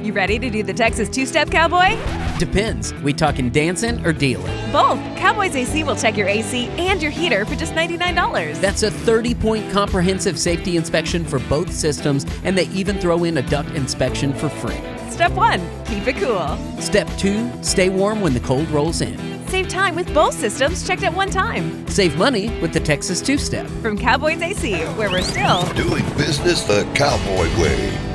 You ready to do the Texas two-step, Cowboy? Depends. We talking dancing or dealing? Both. Cowboys AC will check your AC and your heater for just $99. That's a 30-point comprehensive safety inspection for both systems, and they even throw in a duct inspection for free. Step 1, keep it cool. Step 2, stay warm when the cold rolls in. Save time with both systems checked at one time. Save money with the Texas two-step. From Cowboys AC, where we're still doing business the Cowboy way.